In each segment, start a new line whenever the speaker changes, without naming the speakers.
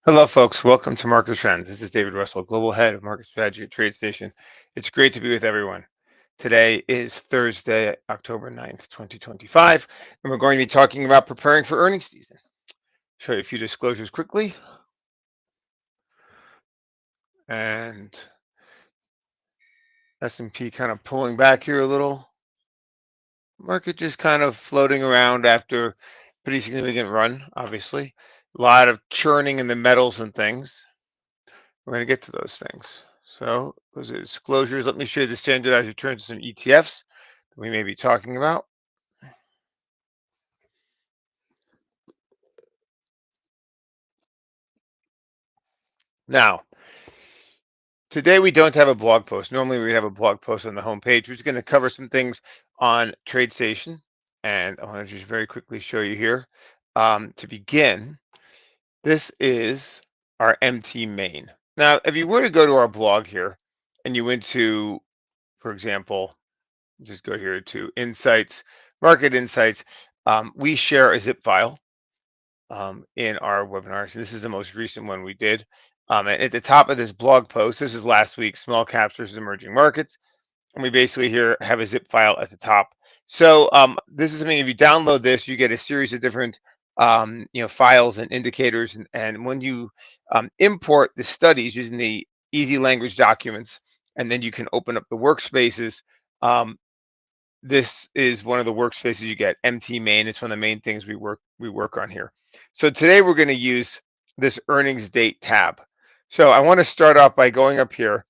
Hello, folks. Welcome to Market Trends. This is David Russell, Global Head of Market Strategy at TradeStation. It's great to be with everyone. Today is Thursday, October 9th, 2025, and we're going to be talking about preparing for earnings season. Show you a few disclosures quickly. And S&P kind of pulling back here a little. Market just kind of floating around after pretty significant run, obviously. A lot of churning in the metals and things. We're going to get to those things. So those are disclosures. Let me show you the standardized returns and ETFs that we may be talking about. Now, today we don't have a blog post. Normally we have a blog post on the homepage. We're just going to cover some things on TradeStation. And I want to just very quickly show you here. To begin, this is our MT main. Now, if you were to go to our blog here and you went to, for example, just go here to Insights, Market Insights, we share a zip file in our webinars. This is the most recent one we did. And at the top of this blog post, this is last week, small caps versus emerging markets. And we basically here have a zip file at the top. So this is something, if you download this, you get a series of different files and indicators. And when you import the studies using the easy language documents, and then you can open up the workspaces. This is one of the workspaces you get, MT main. It's one of the main things we work on here. So today we're going to use this earnings date tab. So I want to start off by going up here.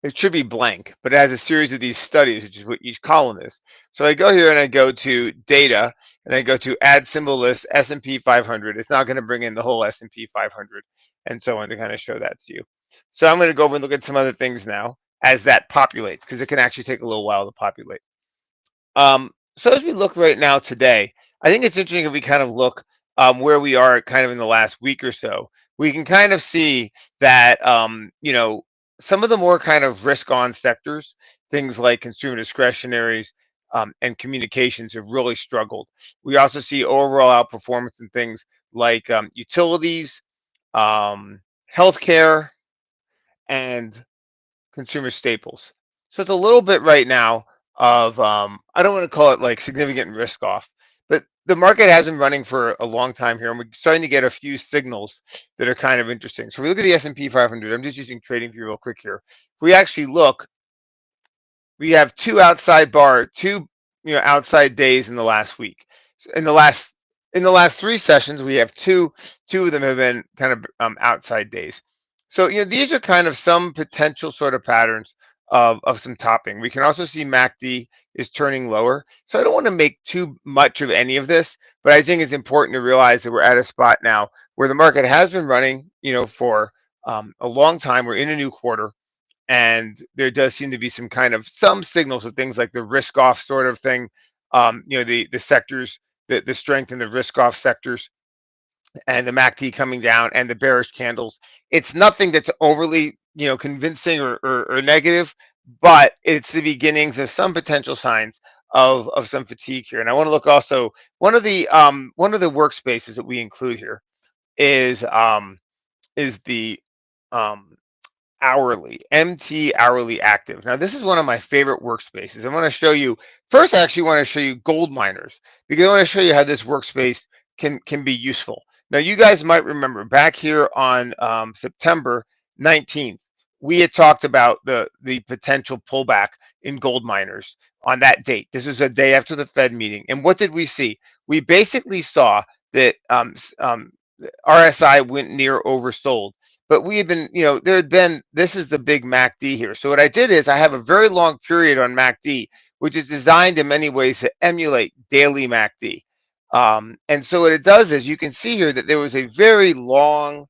It should be blank, but it has a series of these studies, which is what each column is. So I go here and I go to data and I go to add symbol list S&P 500. It's not going to bring in the whole S&P 500 and so on to kind of show that to you. So I'm going to go over and look at some other things now as that populates, because it can actually take a little while to populate. So as we look right now today, I think it's interesting if we kind of look where we are kind of in the last week or so. We can kind of see that, some of the more kind of risk-on sectors, things like consumer discretionaries and communications have really struggled. We also see overall outperformance in things like utilities, healthcare, and consumer staples. So it's a little bit right now of I don't want to call it like significant risk off, but the market has been running for a long time here, and we're starting to get a few signals that are kind of interesting. So if we look at the S&P 500, I'm just using TradingView real quick here. If we actually look, we have two outside outside days in the last week. In the last three sessions, we have two of them have been kind of outside days. So these are kind of some potential sort of patterns of some topping. We can also see MACD is turning lower. So I don't want to make too much of any of this, but I think it's important to realize that we're at a spot now where the market has been running, for a long time. We're in a new quarter. And there does seem to be some signals of things like the risk off sort of thing, the sectors, the strength in the risk off sectors, and the MACD coming down and the bearish candles. It's nothing that's overly convincing or negative, but it's the beginnings of some potential signs of some fatigue here. And I want to look also, one of the workspaces that we include here is the um, hourly, MT hourly active. Now, this is one of my favorite workspaces. I want to show you, first, I actually want to show you gold miners, because I want to show you how this workspace can be useful. Now, you guys might remember back here on September 19th, we had talked about the potential pullback in gold miners on that date. This was a day after the Fed meeting. And what did we see? We basically saw that RSI went near oversold. But we had been, this is the big MACD here. So what I did is I have a very long period on MACD, which is designed in many ways to emulate daily MACD. And so what it does is you can see here that there was a very long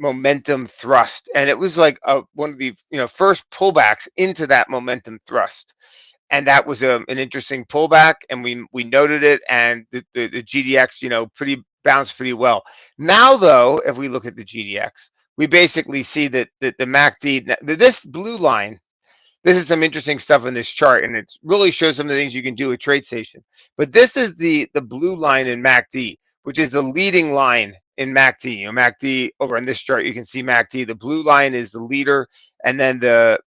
momentum thrust, and it was like one of the first pullbacks into that momentum thrust. And that was an interesting pullback, and we noted it, and the GDX bounced pretty well. Now though, if we look at the GDX, we basically see that the MACD, this blue line, this is some interesting stuff in this chart, and it really shows some of the things you can do with TradeStation. But this is the blue line in MACD, which is the leading line in MACD. MACD over on this chart, you can see MACD. The blue line is the leader, and then the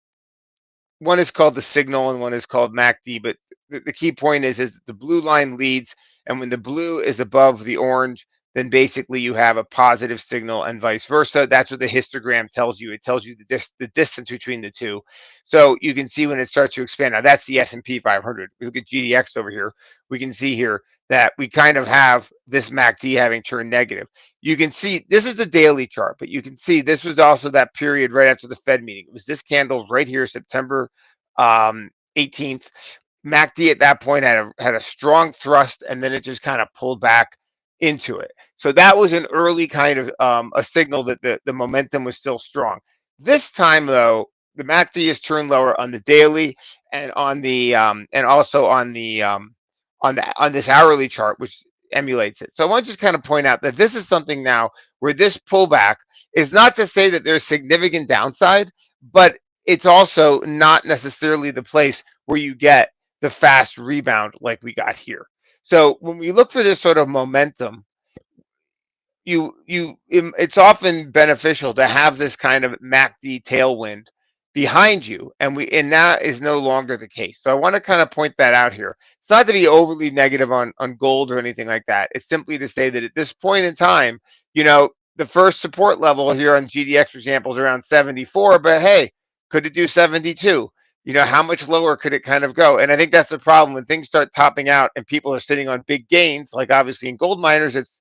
one is called the signal and one is called MACD. But the key point is that the blue line leads, and when the blue is above the orange, then basically you have a positive signal and vice versa. That's what the histogram tells you. It tells you the distance between the two. So you can see when it starts to expand. Now that's the S&P 500. We look at GDX over here. We can see here that we kind of have this MACD having turned negative. You can see this is the daily chart, but you can see this was also that period right after the Fed meeting. It was this candle right here, September 18th. MACD at that point had a strong thrust, and then it just kind of pulled back into it. So that was an early kind of a signal that the momentum was still strong. This time, though, the MACD is turned lower on the daily and on the and also on this hourly chart, which emulates it. So I want to just kind of point out that this is something now where this pullback is not to say that there's significant downside, but it's also not necessarily the place where you get the fast rebound like we got here. So when we look for this sort of momentum, it's often beneficial to have this kind of MACD tailwind behind you, and that is no longer the case. So I want to kind of point that out here. It's not to be overly negative on gold or anything like that. It's simply to say that at this point in time, the first support level here on GDX, for example, is around 74, but hey, could it do 72? How much lower could it kind of go? And I think that's the problem when things start topping out and people are sitting on big gains, like obviously in gold miners, it's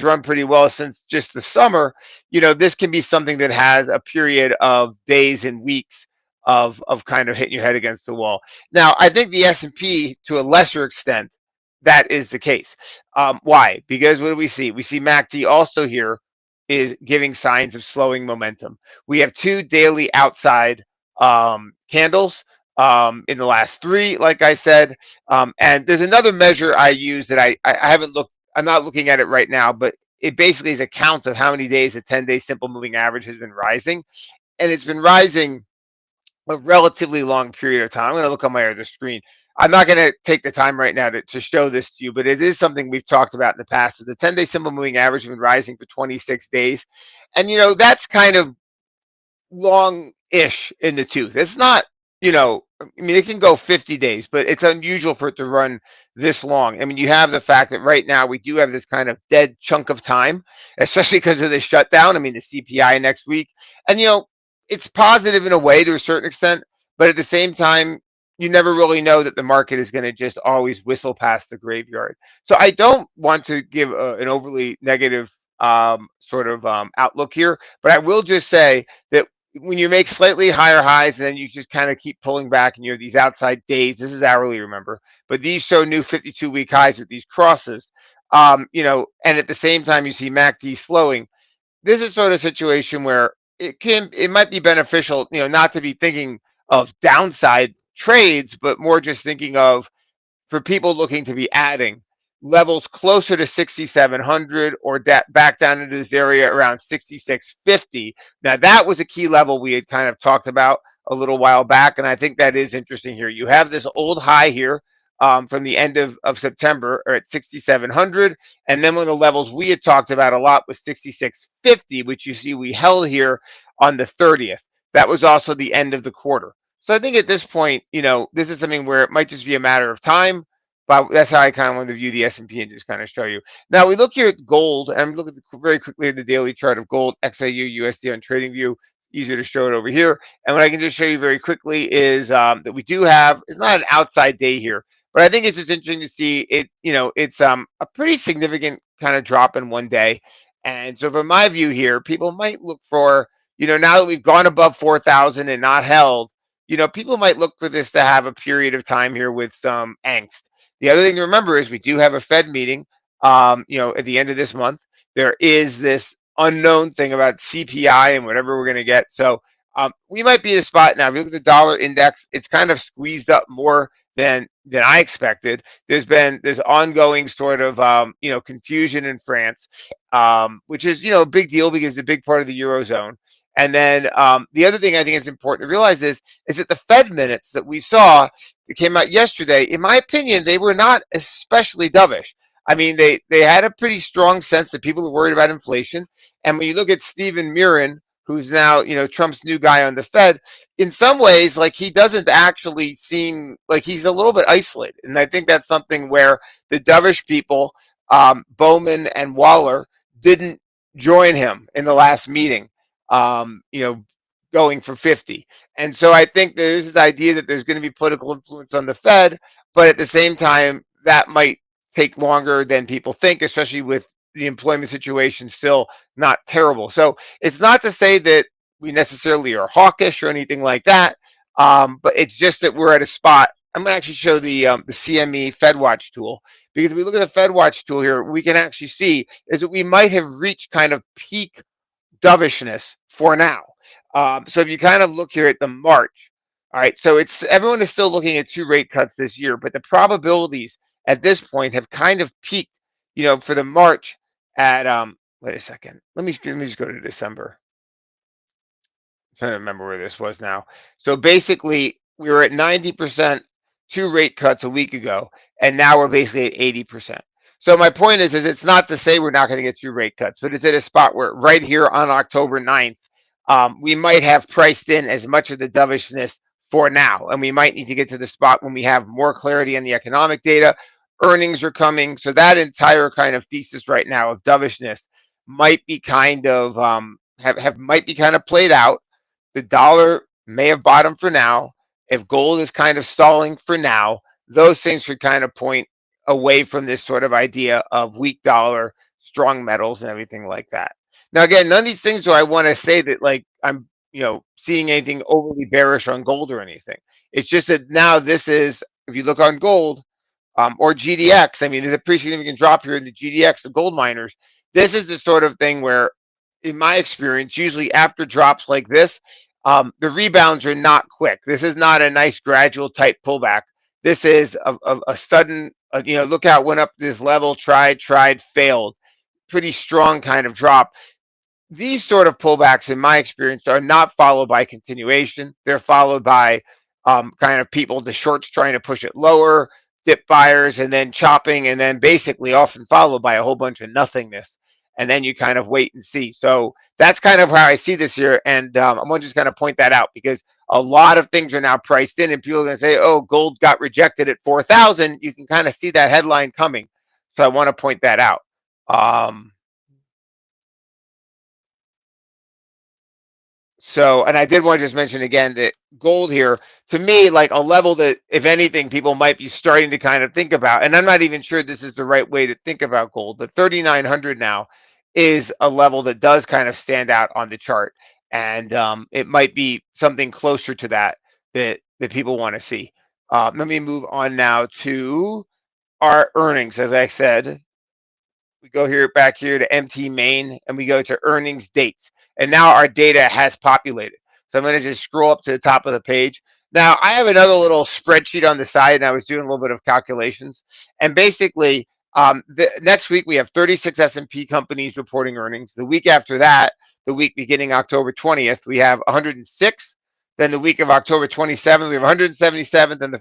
run pretty well since just the summer. This can be something that has a period of days and weeks of kind of hitting your head against the wall. Now, I think the S&P, to a lesser extent, that is the case. Why? Because what do we see? We see MACD also here is giving signs of slowing momentum. We have two daily outside candles in the last three, like I said. And there's another measure I use that I haven't looked. I'm not looking at it right now, but it basically is a count of how many days a 10-day simple moving average has been rising. And it's been rising a relatively long period of time. I'm going to look on my other screen. I'm not going to take the time right now to show this to you, but it is something we've talked about in the past. But the 10-day simple moving average has been rising for 26 days. And, that's kind of long-ish in the tooth. It's not, I mean, it can go 50 days, but it's unusual for it to run this long. I mean, you have the fact that right now we do have this kind of dead chunk of time, especially because of the shutdown. I mean, the CPI next week. And, it's positive in a way to a certain extent, but at the same time, you never really know that the market is going to just always whistle past the graveyard. So I don't want to give an overly negative outlook here, but I will just say that when you make slightly higher highs and then you just kind of keep pulling back and you have these outside days, this is hourly, remember, but these show new 52-week highs with these crosses, and at the same time you see MACD slowing. This is sort of a situation where it might be beneficial, not to be thinking of downside trades, but more just thinking of, for people looking to be adding levels closer to 6,700 or back down into this area around 6,650. Now, that was a key level we had kind of talked about a little while back, and I think that is interesting here. You have this old high here from the end of September or at 6,700, and then one of the levels we had talked about a lot was 6,650, which you see we held here on the 30th. That was also the end of the quarter. So I think at this point, this is something where it might just be a matter of time. But that's how I kind of want to view the S&P and just kind of show you. Now we look here at gold, and look very quickly at the daily chart of gold, XAU, USD on TradingView. Easier to show it over here. And what I can just show you very quickly is that we do have, it's not an outside day here, but I think it's just interesting to see it. It's a pretty significant kind of drop in one day. And so from my view here, people might look for, now that we've gone above 4,000 and not held, people might look for this to have a period of time here with some angst. The other thing to remember is we do have a Fed meeting, at the end of this month. There is this unknown thing about CPI and whatever we're going to get. So we might be at a spot now. If you look at the dollar index, it's kind of squeezed up more than I expected. There's been this ongoing sort of, confusion in France, which is, a big deal because it's a big part of the Eurozone. And then the other thing I think is important to realize is that the Fed minutes that we saw that came out yesterday, in my opinion, they were not especially dovish. I mean, they had a pretty strong sense that people are worried about inflation. And when you look at Stephen Murin, who's now, Trump's new guy on the Fed, in some ways, like, he doesn't actually seem like he's a little bit isolated. And I think that's something where the dovish people, Bowman and Waller, didn't join him in the last meeting, um, you know, going for 50. And so I think there's this idea that there's going to be political influence on the Fed, but at the same time, that might take longer than people think, especially with the employment situation still not terrible. So it's not to say that we necessarily are hawkish or anything like that, but it's just that we're at a spot. I'm going to actually show the CME FedWatch tool, because if we look at the FedWatch tool here, we can actually see is that we might have reached kind of peak dovishness for now. So if you kind of look here at the March, all right, so it's everyone is still looking at 2 rate cuts this year, but the probabilities at this point have kind of peaked, for the March at wait a second. Let me just go to December. I'm trying to remember where this was now. So basically, we were at 90% 2 rate cuts a week ago, and now we're basically at 80%. So my point is it's not to say we're not going to get 2 rate cuts, but it's at a spot where right here on October 9th, we might have priced in as much of the dovishness for now, and we might need to get to the spot when we have more clarity on the economic data. Earnings are coming, so that entire kind of thesis right now of dovishness might be kind of have might be kind of played out. The dollar may have bottomed for now. If gold is kind of stalling for now, those things should kind of point away from this sort of idea of weak dollar, strong metals, and everything like that. Now, again, none of these things do I want to say that like I'm, seeing anything overly bearish on gold or anything. It's just that now this is, if you look on gold, or GDX, I mean, there's a pretty significant drop here in the GDX, the gold miners. This is the sort of thing where, in my experience, usually after drops like this, the rebounds are not quick. This is not a nice gradual type pullback. This is a sudden, look out, went up this level, tried, failed. Pretty strong kind of drop. These sort of pullbacks, in my experience, are not followed by continuation. They're followed by kind of people, the shorts trying to push it lower, dip buyers, and then chopping, and then basically often followed by a whole bunch of nothingness. And then you kind of wait and see. So that's kind of how I see this here. And I'm going to just kind of point that out, because a lot of things are now priced in, and people are going to say, oh, gold got rejected at 4,000. You can kind of see that headline coming. So I want to point that out. So, and I did want to just mention again that gold here, to me, like a level that, if anything, people might be starting to kind of think about, and I'm not even sure this is the right way to think about gold, but 3,900 now is a level that does kind of stand out on the chart. And it might be something closer to that people want to see. Let me move on now to our earnings. As I said, we go here back here to MT main, and we go to earnings dates. And now our data has populated. So I'm going to just scroll up to the top of the page. Now I have another little spreadsheet on the side, and I was doing a little bit of calculations. And basically, next week we have 36 S&P companies reporting earnings. The week after that, the week beginning October 20th, we have 106. Then the week of October 27th, we have 177th. And the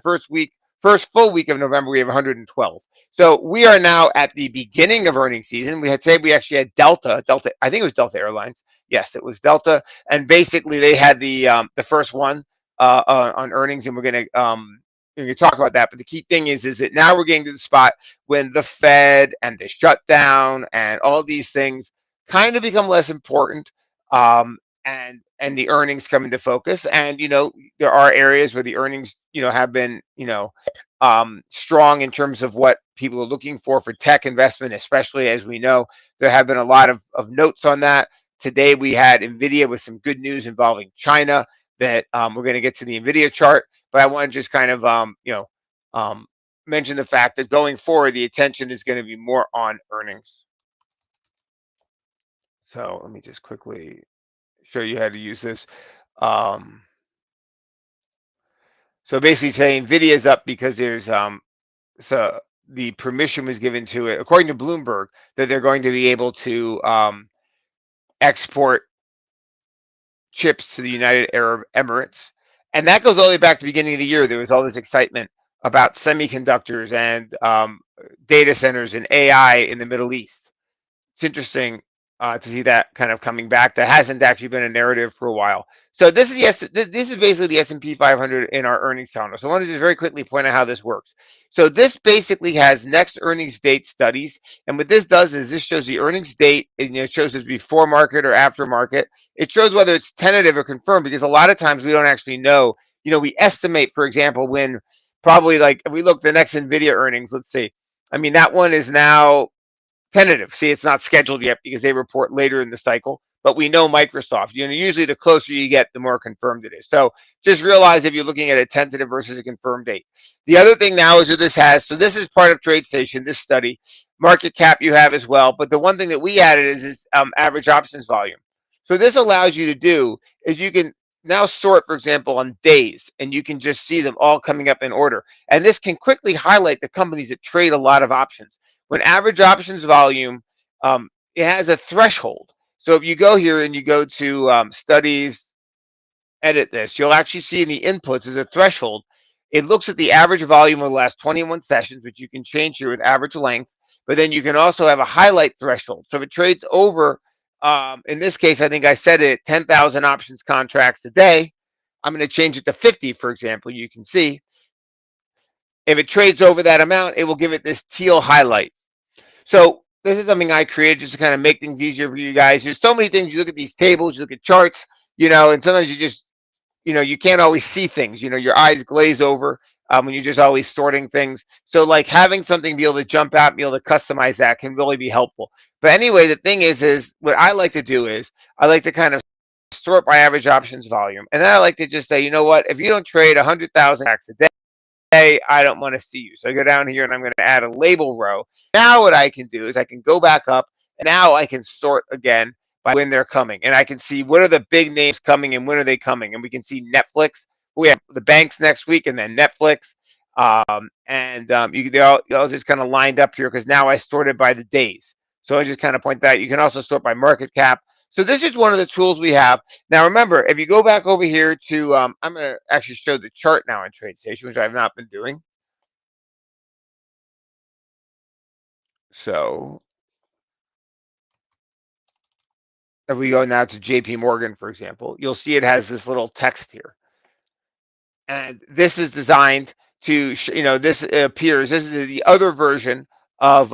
first full week of November, we have 112. So we are now at the beginning of earnings season. We actually had Delta. I think it was Delta Airlines. Yes, it was Delta, and basically they had the first one on earnings, and we're gonna talk about that. But the key thing is that now we're getting to the spot when the Fed and the shutdown and all these things kind of become less important, and the earnings come into focus. And there are areas where the earnings have been strong in terms of what people are looking for tech investment, especially as we know there have been a lot of notes on that. Today we had NVIDIA with some good news involving China that we're going to get to the NVIDIA chart, but I want to just kind of mention the fact that going forward the attention is going to be more on earnings. So let me just quickly show you how to use this. So basically saying NVIDIA is up because there's so the permission was given to it, according to Bloomberg, that they're going to be able to export chips to the United Arab Emirates. And that goes all the way back to the beginning of the year. There was all this excitement about semiconductors and data centers and AI in the Middle East. It's interesting to see that kind of coming back. That hasn't actually been a narrative for a while. So this is this is basically the S&P 500 in our earnings calendar. So I want to just very quickly point out how this works. So this basically has next earnings date studies, and what this does is this shows the earnings date, and it shows it's before market or after market. It shows whether it's tentative or confirmed because a lot of times we don't actually know. We estimate, for example, when probably like if we look the next Nvidia earnings, let's see. I mean that one is now tentative. See, it's not scheduled yet because they report later in the cycle. But we know Microsoft. Usually the closer you get, the more confirmed it is. So just realize if you're looking at a tentative versus a confirmed date. The other thing now is what this has. So this is part of TradeStation, this study. Market cap you have as well. But the one thing that we added is average options volume. So this allows you to do is you can now sort, for example, on days, and you can just see them all coming up in order. And this can quickly highlight the companies that trade a lot of options. When average options volume, it has a threshold. So if you go here and you go to studies, edit this, you'll actually see in the inputs is a threshold. It looks at the average volume of the last 21 sessions, which you can change here with average length, but then you can also have a highlight threshold. So if it trades over, in this case, I think I said it, 10,000 options contracts a day, I'm going to change it to 50, for example. You can see if it trades over that amount, it will give it this teal highlight. So this is something I created just to kind of make things easier for you guys. There's so many things. You look at these tables, you look at charts, and sometimes you just, you can't always see things. Your eyes glaze over when you're just always sorting things. So like having something be able to jump out, be able to customize that can really be helpful. But anyway, the thing is what I like to do is I like to kind of sort by average options volume. And then I like to just say, you know what, if you don't trade 100,000 a day, I don't want to see you. So I go down here and I'm going to add a label row. Now what I can do is I can go back up and now I can sort again by when they're coming. And I can see what are the big names coming and when are they coming. And we can see Netflix. We have the banks next week and then Netflix. They're all just kind of lined up here because now I sorted by the days. So I just kind of point that. You can also sort by market cap. So this is one of the tools we have. Now, remember, if you go back over here to, I'm going to actually show the chart now in TradeStation, which I've not been doing. So if we go now to JP Morgan, for example, you'll see it has this little text here. And this is designed to, this appears, this is the other version of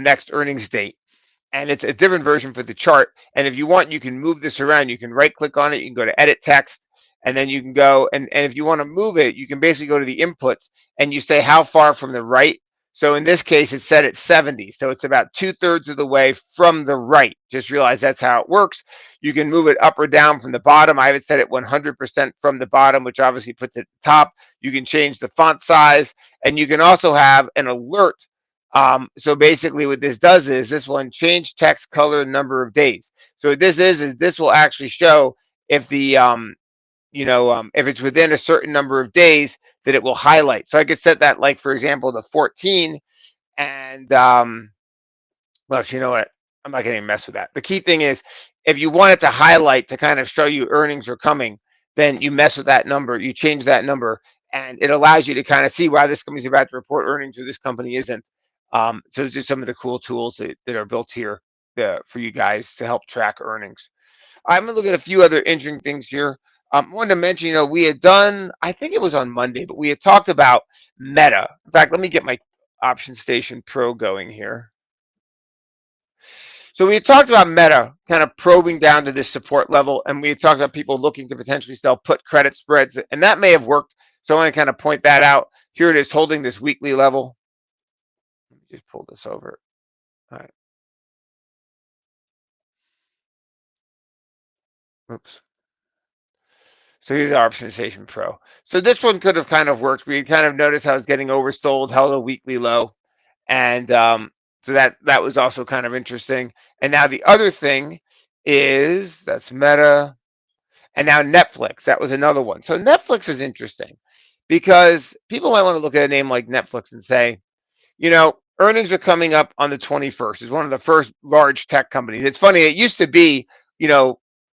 next earnings date. And it's a different version for the chart. And if you want, you can move this around. You can right click on it. You can go to edit text, and then you can go, and if you want to move it, you can basically go to the inputs and you say how far from the right. So in this case, it's set at 70. So it's about 2/3 of the way from the right. Just realize that's how it works. You can move it up or down from the bottom. I have it set at 100% from the bottom, which obviously puts it at the top. You can change the font size, and you can also have an alert. So basically what this does is this one change text color number of days. So what this is this will actually show if the if it's within a certain number of days that it will highlight. So I could set that like, for example, the 14 and well, you know what? I'm not going to mess with that. The key thing is if you want it to highlight to kind of show you earnings are coming, then you mess with that number, you change that number, and it allows you to kind of see why this company's about to report earnings or this company isn't. So it's just some of the cool tools that are built here for you guys to help track earnings. I'm going to look at a few other interesting things here. I wanted to mention, we had done, I think it was on Monday, but we had talked about Meta. In fact, let me get my Option Station Pro going here. So we had talked about Meta kind of probing down to this support level, and we had talked about people looking to potentially sell put credit spreads, and that may have worked. So I want to kind of point that out. Here it is holding this weekly level. Let me just pull this over. All right. Oops. So here's our Option Station Pro. So this one could have kind of worked. We kind of noticed how it's getting oversold, held a weekly low. And so that was also kind of interesting. And now the other thing is that's Meta. And now Netflix, that was another one. So Netflix is interesting because people might want to look at a name like Netflix and say, earnings are coming up on the 21st. It's one of the first large tech companies. It's funny, it used to be,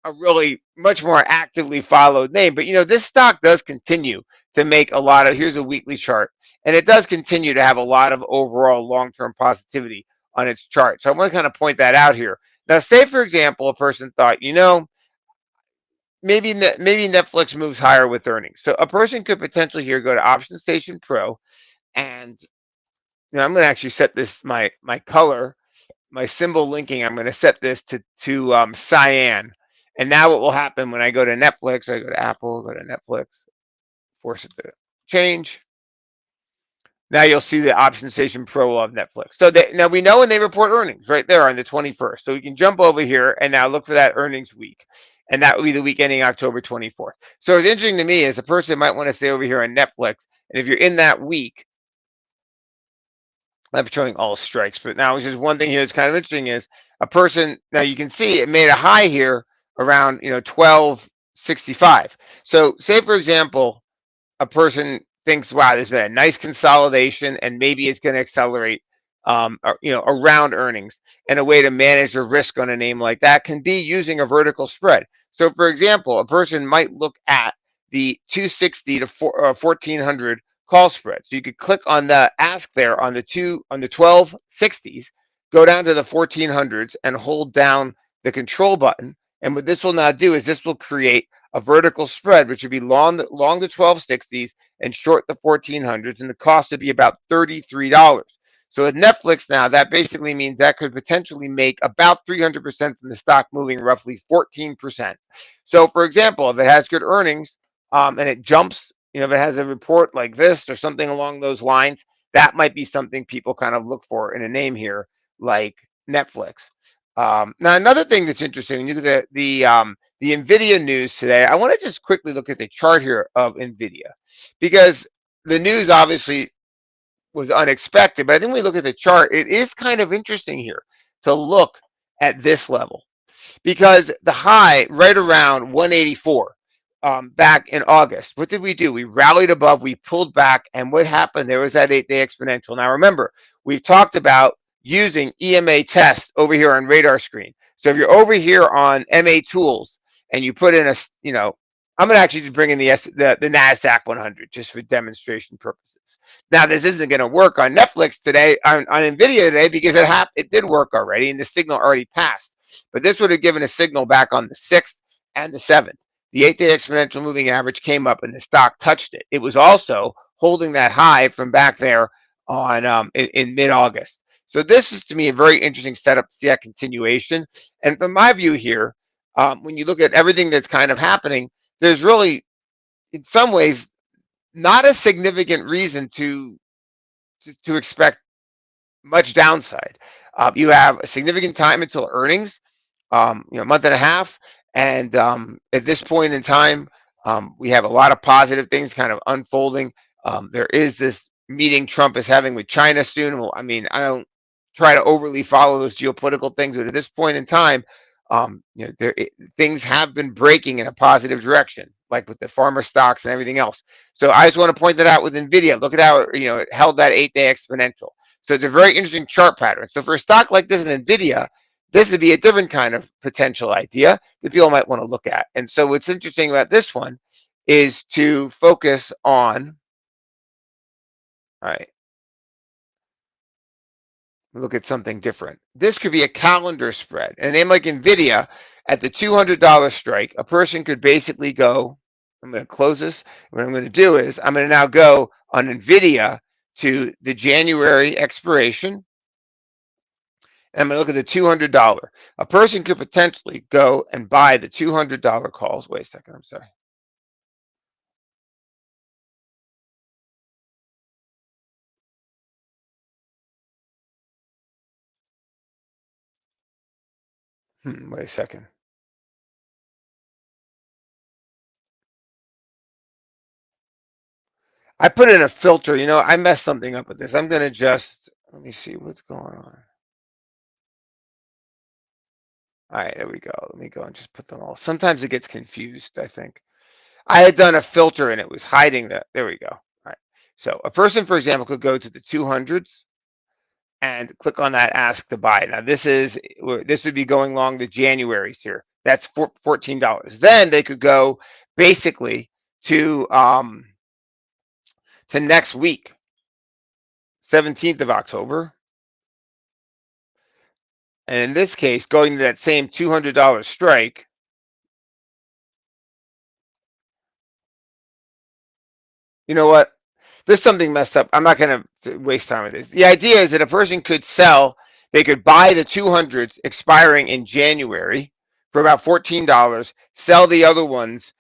a really much more actively followed name, but this stock does continue to make a lot of, here's a weekly chart, and it does continue to have a lot of overall long-term positivity on its chart. So I want to kind of point that out here. Now, say for example, a person thought, maybe Netflix moves higher with earnings. So a person could potentially here go to Option Station Pro, and I'm going to actually set this my color, my symbol linking. I'm going to set this to cyan. And now what will happen when I go to Netflix? I go to Apple, go to Netflix, force it to change. Now you'll see the Option Station Pro of Netflix. So now we know when they report earnings right there on the 21st. So we can jump over here and now look for that earnings week. And that will be the week ending October 24th. So it's interesting to me is a person might want to stay over here on Netflix. And if you're in that week, I'm showing all strikes. But now it's just one thing here that's kind of interesting is a person, now you can see it made a high here around 1265. So say for example, a person thinks, wow, there's been a nice consolidation and maybe it's going to accelerate, around earnings. And a way to manage the risk on a name like that can be using a vertical spread. So, for example, a person might look at the 260 to 1400 call spread. So you could click on the ask there on the 1260s, go down to the 1400s and hold down the control button. And what this will now do is this will create a vertical spread, which would be long the 1260s and short the 1400s, and the cost would be about $33. So with Netflix now, that basically means that could potentially make about 300% from the stock moving roughly 14%. So for example, if it has good earnings and it jumps, if it has a report like this or something along those lines, that might be something people kind of look for in a name here like Netflix. Now, another thing that's interesting, when you look at the NVIDIA news today, I want to just quickly look at the chart here of NVIDIA because the news obviously was unexpected. But I think when we look at the chart, it is kind of interesting here to look at this level because the high right around 184 back in August. What did we do? We rallied above, we pulled back, and what happened? There was that 8-day exponential. Now remember, we've talked about using EMA test over here on radar screen. So if you're over here on MA tools and you put in I'm going to actually bring in the NASDAQ 100 just for demonstration purposes. Now, this isn't going to work on Netflix today, on NVIDIA today, because it did work already and the signal already passed. But this would have given a signal back on the 6th and the 7th. The 8-day exponential moving average came up and the stock touched it. It was also holding that high from back there on in mid-August. So this is, to me, a very interesting setup to see that continuation. And from my view here, when you look at everything that's kind of happening, there's really, in some ways, not a significant reason to expect much downside. You have a significant time until earnings, a month and a half, and at this point in time, we have a lot of positive things kind of unfolding. There is this meeting Trump is having with China soon. Well, I mean, I don't try to overly follow those geopolitical things, but at this point in time, things have been breaking in a positive direction, like with the farmer stocks and everything else. So I just want to point that out with NVIDIA. Look at how it held that 8-day exponential. So it's a very interesting chart pattern. So for a stock like this in NVIDIA, this would be a different kind of potential idea that people might want to look at. And so what's interesting about this one is to focus on, all right, look at something different. This could be a calendar spread. And a name like NVIDIA, at the $200 strike, a person could basically go, I'm going to close this. What I'm going to do is I'm going to now go on NVIDIA to the January expiration. And I'm going to look at the $200. A person could potentially go and buy the $200 calls. Wait a second, I'm sorry. Wait a second. I put in a filter. I messed something up with this. I'm going to just, let me see what's going on. All right, there we go. Let me go and just put them all. Sometimes it gets confused, I think. I had done a filter and it was hiding that. There we go. All right. So a person, for example, could go to the 200s and click on that ask to buy. Now this would be going along the Januaries here. That's $14. Then they could go basically to next week. 17th of October. And in this case, going to that same $200 strike, you know what? There's something messed up. I'm not going to waste time with this. The idea is that a person could sell, they could buy the 200s expiring in January for about $14, sell the other ones,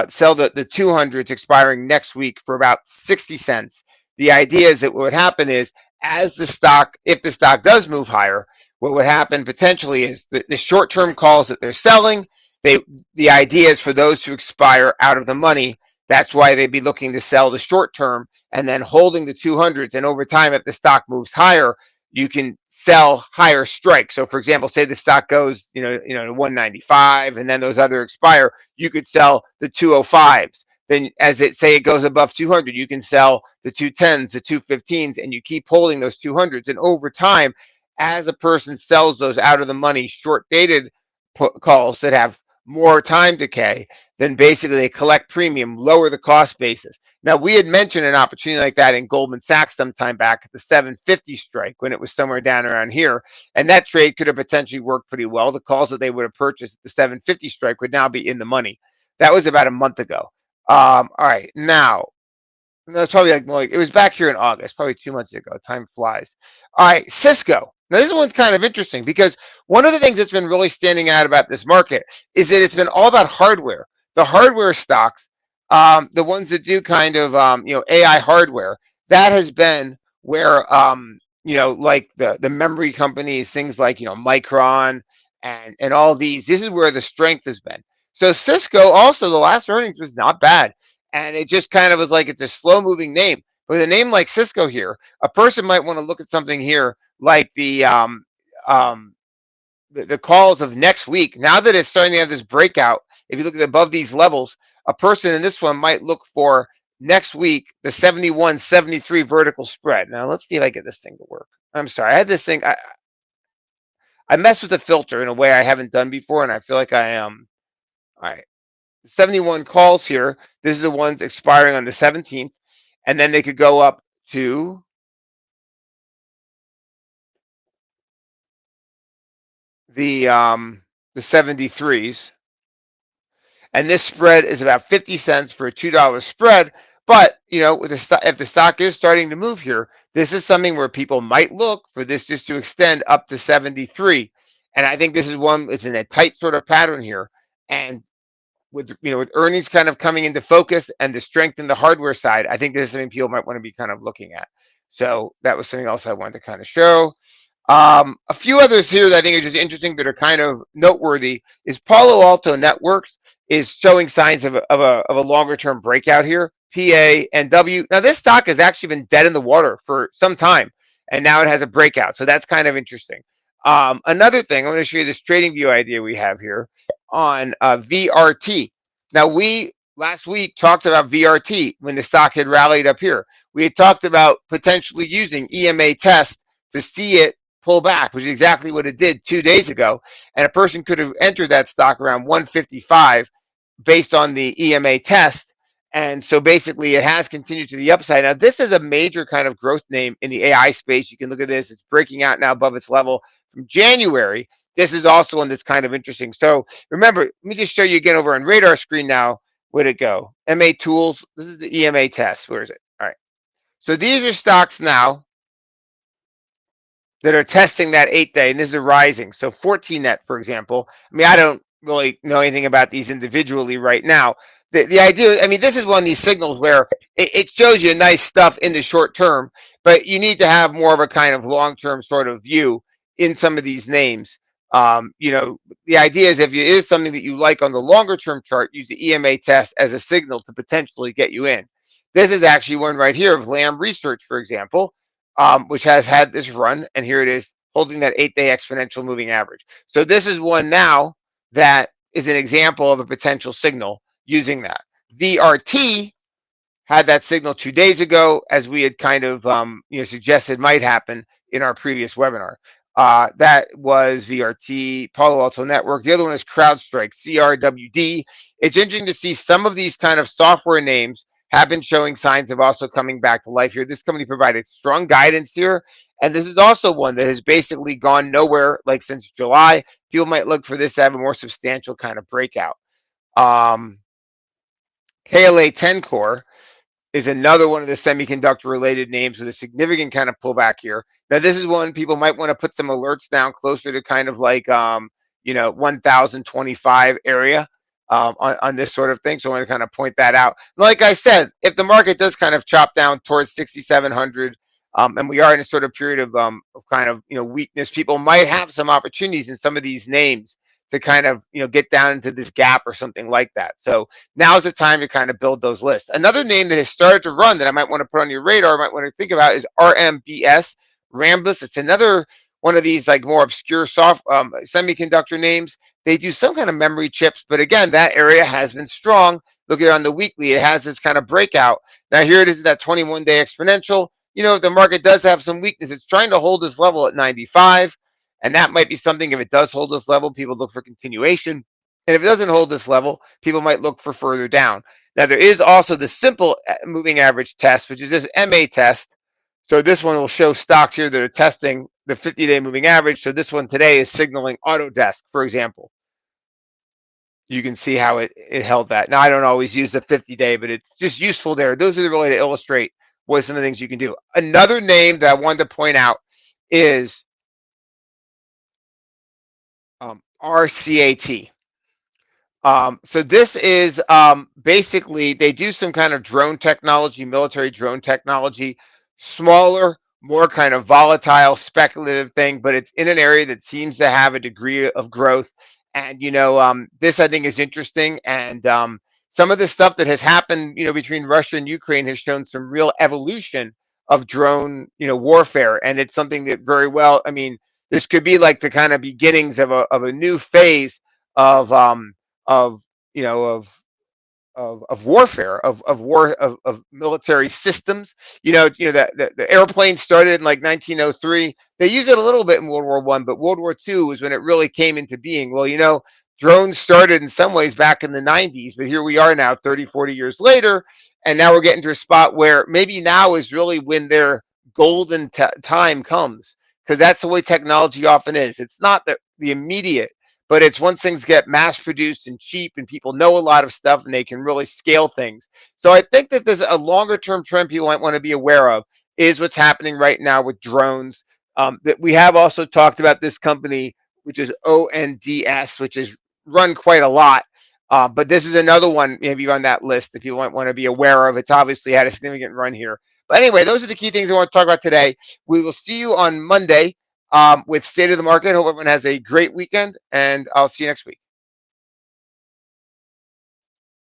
sell the 200s expiring next week for about 60 cents. The idea is that what would happen is, as the stock, if the stock does move higher, what would happen potentially is the short-term calls that they're selling, they the idea is for those to expire out of the money. That's why they'd be looking to sell the short term and then holding the 200s. And over time, if the stock moves higher, you can sell higher strikes. So, for example, say the stock goes, to 195, and then those other expire, you could sell the 205s. Then, as it say it goes above 200, you can sell the 210s, the 215s, and you keep holding those 200s. And over time, as a person sells those out of the money, short dated calls that have more time decay, then basically they collect premium, lower the cost basis. Now, we had mentioned an opportunity like that in Goldman Sachs sometime back at the 750 strike when it was somewhere down around here. And that trade could have potentially worked pretty well. The calls that they would have purchased at the 750 strike would now be in the money. That was about a month ago. All right. Now, that's probably like it was back here in August, probably 2 months ago. Time flies. All right, Cisco. Now this one's kind of interesting because one of the things that's been really standing out about this market is that it's been all about hardware. The hardware stocks, the ones that do kind of AI hardware, that has been where like the memory companies, things like Micron and all these. This is where the strength has been. So Cisco also the last earnings was not bad. And it just kind of was like it's a slow moving name. With a name like Cisco here, a person might want to look at something here like um, the calls of next week. Now that it's starting to have this breakout, if you look at above these levels, a person in this one might look for next week the 71.73 vertical spread. Now let's see if I get this thing to work. I'm sorry, I had this thing. I messed with the filter in a way I haven't done before, and I feel like I am. All right. 71 calls here. This is the ones expiring on the 17th. And then they could go up to the 73s. And this spread is about 50 cents for a $2 spread. But, with if the stock is starting to move here, this is something where people might look for this just to extend up to 73. And I think this is one, it's in a tight sort of pattern here. And with earnings kind of coming into focus and the strength in the hardware side, I think this is something people might want to be kind of looking at. So that was something else I wanted to kind of show. A few others here that I think are just interesting that are kind of noteworthy is Palo Alto Networks is showing signs of a longer term breakout here. PANW. Now this stock has actually been dead in the water for some time, and now it has a breakout. So that's kind of interesting. Another thing, I'm going to show you this trading view idea we have here on VRT. Now we last week talked about VRT when the stock had rallied up here. We had talked about potentially using EMA test to see it pull back, which is exactly what it did 2 days ago. And a person could have entered that stock around 155 based on the EMA test. And so basically it has continued to the upside. Now, this is a major kind of growth name in the AI space. You can look at this. It's breaking out now above its level from January. This is also one that's kind of interesting. So remember, let me just show you again over on radar screen now. Where'd it go? MA tools. This is the EMA test. Where is it? All right. So these are stocks now that are testing that 8-day, and this is rising. So 14net, for example. I mean, I don't really know anything about these individually right now. The idea, I mean, this is one of these signals where it shows you nice stuff in the short term, but you need to have more of a kind of long-term sort of view in some of these names. The idea is if it is something that you like on the longer term chart, use the EMA test as a signal to potentially get you in. This is actually one right here of Lamb Research, for example, which has had this run, and here it is holding that 8-day exponential moving average. So this is one now that is an example of a potential signal using that. VRT had that signal 2 days ago, as we had kind of suggested might happen in our previous webinar. That was VRT, Palo Alto Network. The other one is CrowdStrike, CRWD. It's interesting to see some of these kind of software names have been showing signs of also coming back to life here. This company provided strong guidance here. And this is also one that has basically gone nowhere like since July. People might look for this to have a more substantial kind of breakout. Um, KLA 10 core is another one of the semiconductor related names with a significant kind of pullback here. Now, this is one people might want to put some alerts down closer to kind of like, 1025 area on this sort of thing. So I want to kind of point that out. Like I said, if the market does kind of chop down towards 6,700, and we are in a sort of period of kind of, weakness, people might have some opportunities in some of these names to kind of, get down into this gap or something like that. So now's the time to kind of build those lists. Another name that has started to run that I might want to put on your radar, might want to think about is RMBS, Rambus. It's another one of these like more obscure semiconductor names. They do some kind of memory chips, but again, that area has been strong. Look at it on the weekly; it has this kind of breakout. Now here it is, that 21-day exponential. If the market does have some weakness, it's trying to hold this level at 95, and that might be something. If it does hold this level, people look for continuation. And if it doesn't hold this level, people might look for further down. Now, there is also the simple moving average test, which is this MA test. So this one will show stocks here that are testing the 50-day moving average. So this one today is signaling Autodesk, for example. You can see how it held that. Now, I don't always use the 50-day, but it's just useful there. Those are really to illustrate what some of the things you can do. Another name that I wanted to point out is RCAT. So this is basically they do some kind of drone technology, military drone technology, smaller, more kind of volatile, speculative thing, but it's in an area that seems to have a degree of growth. And this I think is interesting. And some of the stuff that has happened, between Russia and Ukraine has shown some real evolution of drone, warfare, and it's something that very well. I mean, this could be like the kind of beginnings of a new phase of of you know of warfare of military systems. That the airplane started in like 1903. They use it a little bit in World War I, but World War II was when it really came into being. Well, drones started in some ways back in the 90s, but here we are now 30, 40 years later, and now we're getting to a spot where maybe now is really when their golden time comes, because that's the way technology often is. It's not the immediate, but it's once things get mass produced and cheap and people know a lot of stuff and they can really scale things. So I think that there's a longer term trend people might want to be aware of is what's happening right now with drones. That we have also talked about this company, which is ONDS, which is run quite a lot. But this is another one maybe on that list that people might want to be aware of. It's obviously had a significant run here. But anyway, those are the key things I want to talk about today. We will see you on Monday with State of the Market. Hope everyone has a great weekend, and I'll see you next week.